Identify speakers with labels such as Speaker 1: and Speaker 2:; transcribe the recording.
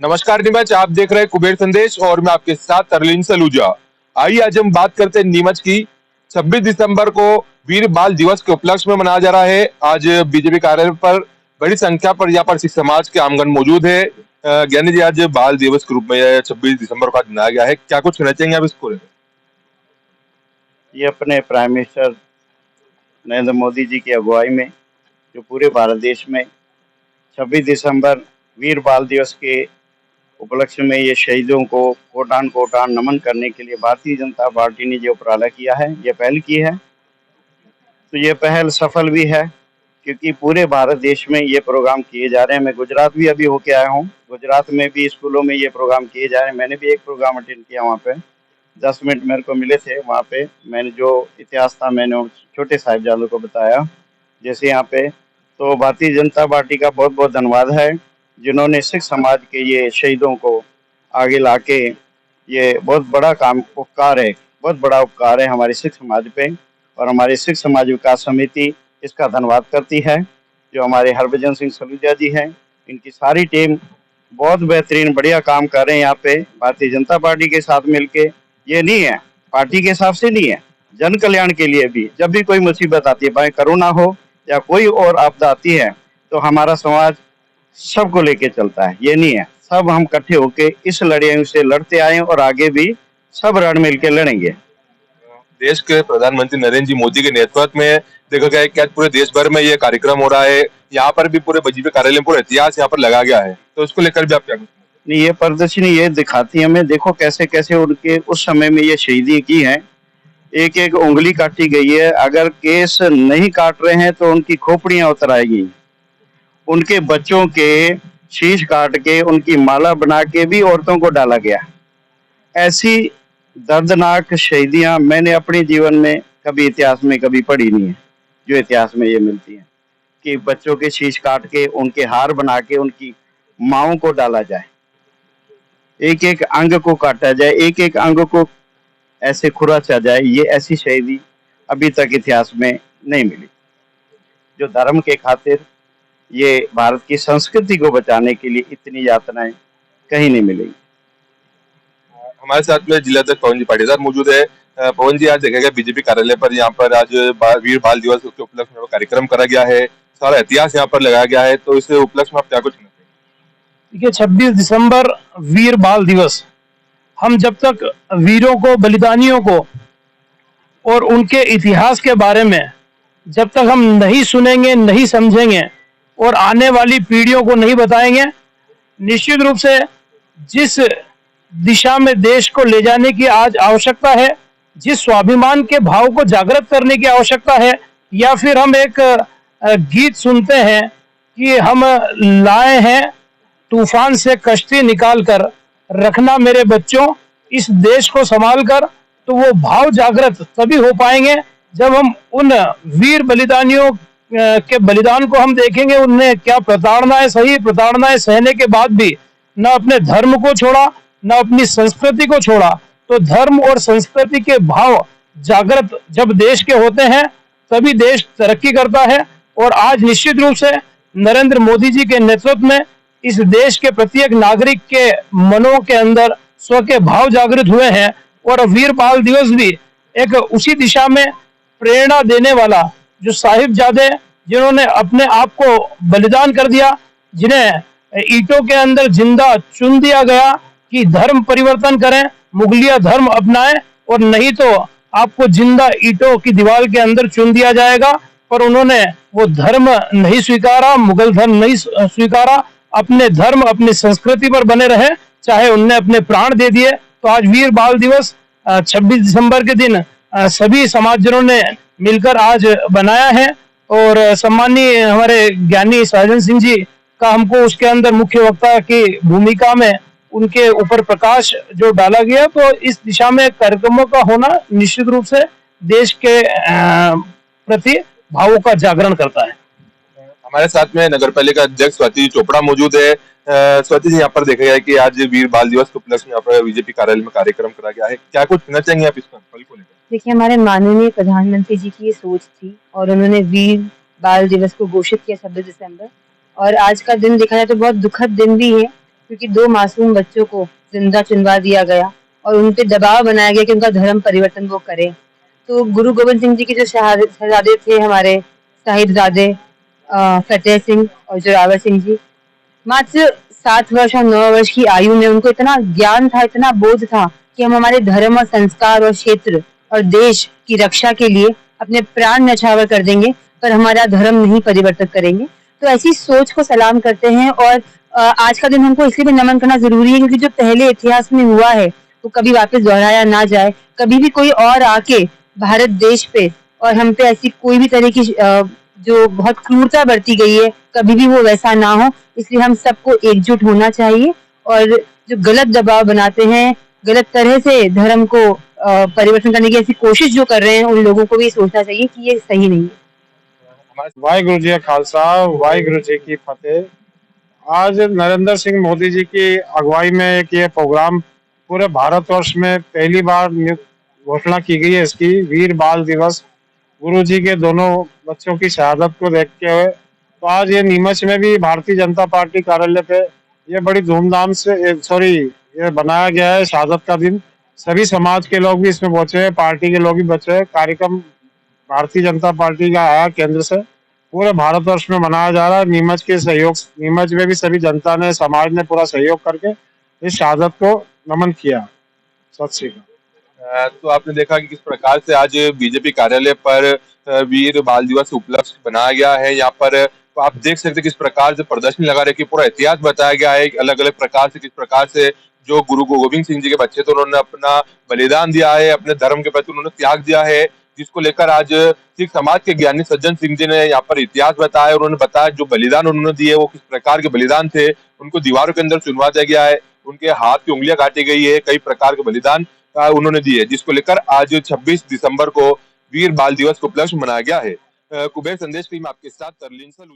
Speaker 1: नमस्कार नीमच, आप देख रहे हैं कुबेर संदेश और मैं आपके साथ तरलीन सलूजा। आइए आज हम बात करते हैं नीमच की। 26 दिसंबर को वीर बाल दिवस के उपलक्ष्य में मनाया जा रहा है। आज बीजेपी कार्यालय पर बड़ी संख्या पर यहाँ पर सिख समाज के आमगन मौजूद है। ज्ञानी जी, आज बाल दिवस के रूप में 26 दिसंबर को आज मनाया गया है, क्या कुछ कहना चाहेंगे आप इसको लेकर?
Speaker 2: ये अपने प्राइम मिनिस्टर नरेंद्र मोदी जी की अगुवाई में जो पूरे भारत देश में 26 दिसंबर वीर बाल दिवस के उपलक्ष्य में ये शहीदों को कोटान कोटान नमन करने के लिए भारतीय जनता पार्टी ने जो उपराला किया है, ये पहल की है। तो ये पहल सफल भी है क्योंकि पूरे भारत देश में ये प्रोग्राम किए जा रहे हैं। मैं गुजरात भी अभी होके आया हूँ। गुजरात में भी स्कूलों में ये प्रोग्राम किए जा रहे हैं। मैंने भी एक प्रोग्राम अटेंड किया वहाँ पे। 10 मिनट मेरे को मिले थे वहाँ पे। मैंने जो इतिहास था मैंने उन छोटे साहिबजादों को बताया। जैसे यहाँ पे तो भारतीय जनता पार्टी का बहुत बहुत धन्यवाद है जिन्होंने सिख समाज के ये शहीदों को आगे लाके ये बहुत बड़ा काम उपकार है, बहुत बड़ा उपकार है हमारे सिख समाज पे। और हमारी सिख समाज विकास समिति इसका धन्यवाद करती है। जो हमारे हरभजन सिंह सलूजा जी हैं, इनकी सारी टीम बहुत बेहतरीन बढ़िया काम कर रहे हैं यहाँ पे भारतीय जनता पार्टी के साथ मिलके। ये नहीं है पार्टी के हिसाब से नहीं है, जन कल्याण के लिए भी। जब भी कोई मुसीबत आती है, चाहे कोरोना हो या कोई और आपदा आती है, तो हमारा समाज सबको लेके चलता है। ये नहीं है, सब हम इकट्ठे होके इस लड़ाई से लड़ते आए और आगे भी सब रल मिल के लड़ेंगे।
Speaker 1: देश के प्रधानमंत्री नरेंद्र जी मोदी के नेतृत्व में देखा गया है कि आज पूरे देश भर में ये कार्यक्रम हो रहा है। यहाँ पर भी पूरे बीजेपी कार्यालय में पूरा इतिहास यहाँ पर लगाया गया है, तो उसको लेकर भी आप क्या?
Speaker 2: नहीं, ये प्रदर्शनी ये दिखाती है हमें, देखो कैसे कैसे उनके उस समय में ये शहीदी की है। एक एक उंगली काटी गई है। अगर केस नहीं काट रहे हैं तो उनकी खोपड़ियां उतर आएगी। उनके बच्चों के शीश काट के उनकी माला बना के भी औरतों को डाला गया। ऐसी दर्दनाक शहीदियां मैंने अपने जीवन में कभी इतिहास में कभी पढ़ी नहीं है, जो इतिहास में ये मिलती है कि बच्चों के शीश काट के उनके हार बना के उनकी माओं को डाला जाए, एक एक अंग को काटा जाए, एक एक अंग को ऐसे खुराचा जाए। ये ऐसी शहीदी अभी तक इतिहास में नहीं मिली। जो धर्म के खातिर ये भारत की संस्कृति को बचाने के लिए इतनी यातनाएं कहीं नहीं मिलेंगी।
Speaker 1: हमारे साथ में जिलाध्यक्ष पवन जी पाटीदार मौजूद है। पवन जी, आज देखा गया बीजेपी कार्यालय पर यहाँ पर आज वीर बाल दिवस के उपलक्ष्य में कार्यक्रम करा गया है, सारा इतिहास यहाँ पर लगाया गया है, तो इस उपलक्ष्य में आप क्या कुछ कहना चाहेंगे?
Speaker 3: देखिए, 26 दिसंबर वीर बाल दिवस, हम जब तक वीरों को, बलिदानियों को और उनके इतिहास के बारे में जब तक हम नहीं सुनेंगे, नहीं समझेंगे और आने वाली पीढ़ियों को नहीं बताएंगे, निश्चित रूप से जिस दिशा में देश को ले जाने की आज आवश्यकता है, जिस स्वाभिमान के भाव को जागृत करने की आवश्यकता है, या फिर हम एक गीत सुनते हैं कि हम लाए हैं तूफान से कश्ती निकाल कर, रखना मेरे बच्चों इस देश को संभाल कर, तो वो भाव जागृत तभी हो पाएंगे जब हम उन वीर बलिदानियों के बलिदान को हम देखेंगे। उनने क्या प्रताड़नाएं सही, प्रताड़नाएं सहने के बाद भी न अपने धर्म को छोड़ा, न अपनी संस्कृति को छोड़ा। तो धर्म और संस्कृति के भाव जागृत जब देश के होते हैं तभी देश तरक्की करता है। और आज निश्चित रूप से नरेंद्र मोदी जी के नेतृत्व में इस देश के प्रत्येक नागरिक के मनों के अंदर स्व के भाव जागृत हुए हैं। और वीर बाल दिवस भी एक उसी दिशा में प्रेरणा देने वाला, जो साहिबजादे जिन्होंने अपने आप को बलिदान कर दिया, जिन्हें ईंटों के अंदर जिंदा चुन दिया गया कि धर्म परिवर्तन करें, मुगलिया धर्म अपनाएं, और नहीं तो आपको जिंदा ईंटों की दीवार के अंदर चुन दिया जाएगा। पर उन्होंने वो धर्म नहीं स्वीकारा, मुगल धर्म नहीं स्वीकारा, अपने धर्म, अपनी संस्कृति पर बने रहे, चाहे उनने अपने प्राण दे दिए। तो आज वीर बाल दिवस 26 दिसंबर के दिन सभी समाजजनों ने मिलकर आज बनाया है। और सम्मानीय हमारे ज्ञानी सहजन सिंह जी का हमको उसके अंदर मुख्य वक्ता की भूमिका में उनके ऊपर प्रकाश जो डाला गया, तो इस दिशा में कार्यक्रमों का होना निश्चित रूप से देश के प्रति भावों का जागरण करता है।
Speaker 1: हमारे साथ में नगर पालिका अध्यक्ष स्वाति चोपड़ा मौजूद है। स्वाति जी, यहाँ पर देखा गया है कि आज वीर बाल दिवस के उपलक्ष्य में यहाँ पर बीजेपी कार्यालय में कार्यक्रम करा गया है, क्या कुछ कहना चाहेंगे आप इस पर को लेकर?
Speaker 4: देखिए, हमारे माननीय प्रधानमंत्री जी की ये सोच थी और उन्होंने वीर बाल दिवस को घोषित किया 26 दिसंबर। और आज का दिन देखा जाए तो बहुत दुखद दिन भी है क्योंकि 2 मासूम बच्चों को जिंदा चुनवा दिया गया और उन पे दबाव बनाया गया कि उनका धर्म परिवर्तन वो करें। तो गुरु गोविंद सिंह जी के जो शहजादे थे हमारे साहिबजादे फतेह सिंह और जोरावर सिंह जी, मात्र 7 वर्ष और 9 वर्ष की आयु में उनको इतना ज्ञान था, इतना बोध था कि हम हमारे धर्म और संस्कार और क्षेत्र और देश की रक्षा के लिए अपने प्राण न्यौछावर कर देंगे, पर हमारा धर्म नहीं परिवर्तित करेंगे। तो ऐसी सोच को सलाम करते हैं और आज का दिन हमको इसलिए भी नमन करना जरूरी है क्योंकि जो पहले इतिहास में हुआ है वो कभी वापस दोहराया ना जाए। कभी भी कोई और आके भारत देश पे और हम पे ऐसी कोई भी तरह की जो बहुत क्रूरता बरती गई है, कभी भी वो वैसा ना हो। इसलिए हम सबको एकजुट होना चाहिए और जो गलत दबाव बनाते हैं, गलत तरह से धर्म को परिवर्तन करने की ऐसी कोशिश जो कर रहे हैं, उन लोगों को भी सोचना चाहिए कि ये सही नहीं है।
Speaker 5: वाहिगुरु जी का खालसा, वाहिगुरु जी की फतेह। आज नरेंद्र सिंह मोदी जी की अगुवाई में एक ये प्रोग्राम पूरे भारतवर्ष में पहली बार घोषणा की गई है इसकी, वीर बाल दिवस। गुरु जी के दोनों बच्चों की शहादत को देखते हुए तो आज ये नीमच में भी भारतीय जनता पार्टी कार्यालय पे ये बड़ी धूमधाम से ये बनाया गया है शहादत का दिन। सभी समाज के लोग भी इसमें पहुंचे हैं, पार्टी के लोग भी बचे हैं। कार्यक्रम भारतीय जनता पार्टी का आया केंद्र से, पूरे भारतवर्ष में मनाया जा रहा है। नीमच में भी सभी जनता ने, समाज ने पूरा सहयोग करके इस शहादत को नमन किया। सत श्री अकाल।
Speaker 1: तो आपने देखा कि किस प्रकार से आज बीजेपी कार्यालय पर वीर बाल दिवस उपलक्ष्य बनाया गया है। यहाँ पर तो आप देख सकते हैं किस प्रकार से प्रदर्शनी लगा रहे, पूरा इतिहास बताया गया है अलग अलग प्रकार से, किस प्रकार से जो गुरु गोविंद सिंह जी के बच्चे थे उन्होंने अपना बलिदान दिया है, अपने धर्म के प्रति उन्होंने त्याग दिया है, जिसको लेकर आज सिख समाज के ज्ञानी सज्जन सिंह जी ने यहाँ पर इतिहास बताया। उन्होंने बताया जो बलिदान उन्होंने दिए वो किस प्रकार के बलिदान थे। उनको दीवारों के अंदर चुनवा दिया गया है, उनके हाथ की उंगलियां काटी गई है, कई प्रकार के बलिदान उन्होंने दिए, जिसको लेकर आज 26 दिसंबर को वीर बाल दिवस को उपलक्ष्य मनाया गया है। कुबेर संदेश टीम आपके साथ तरलीन सलूजा।